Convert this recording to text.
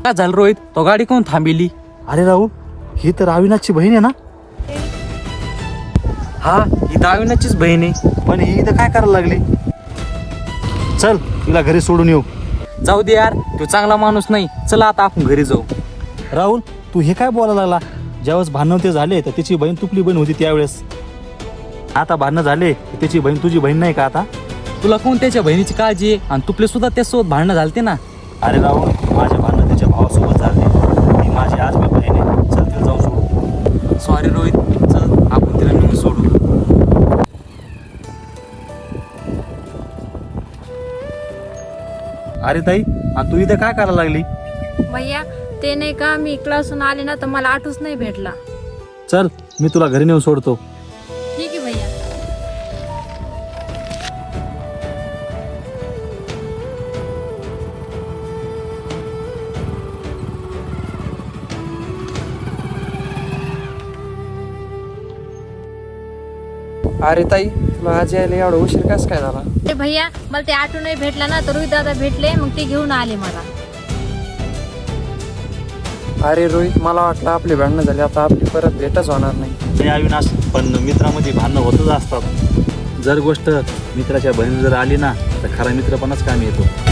काय झालं रोहित, तो गाडी कोण थांबिली? अरे राहुल, ही तर अविनाशची बहीण आहे ना? हा, ही तर अविनाशचीच बहीण आहे. पण ही इथं काय करायला लागली? चल तिला घरी सोडून येऊ. जाऊ दे यार, तो चांगला माणूस नाही. चला आता आपण घरी जाऊ. राहुल, तू हे काय बोलायला लागला? ज्यावेळेस भांडण ते झाले तर त्याची बहीण तुपली बहीण होती त्यावेळेस. आता भांडणं झाले तर त्याची बहीण तुझी बहीण नाही का आता? तुला कोण त्याच्या बहिणीची काळजी आहे? आणि तुपले सुद्धा त्यासोबत भांडणं झालते ना. अरे राहुल, माझे भांडणं त्याच्या भावासोबत झाले. ती माझी आज मी बहीण आहे. चल तिला जाऊन सोडू. सॉरी रोहित, चल आपण तिला नेऊन सोडू. अरे ताई, आणि तू इथे काय करायला लागली? भैया ते नाही का, मी क्लासून आले ना तर मला आठवच नाही भेटला. चल मी तुला घरी नेऊन सोडतो. ठीक आहे भैया. अरे ताई, तुला आज यायला एवढा उशीर कस काय झाला? अरे भैया, मला ते आठवण नाही भेटला ना, तर रोहित दादा भेटले, मग ते घेऊन आले मला. अरे रोहित, मला वाटलं आपली भांडणं झाली, आता आपली परत भेटच होणार नाही. हे अविनाश, पण मित्रामध्ये भांडणं होतच असतात. जर गोष्ट मित्राच्या बहिणी जर आली ना तर खरा मित्रपणाच कामी येतो.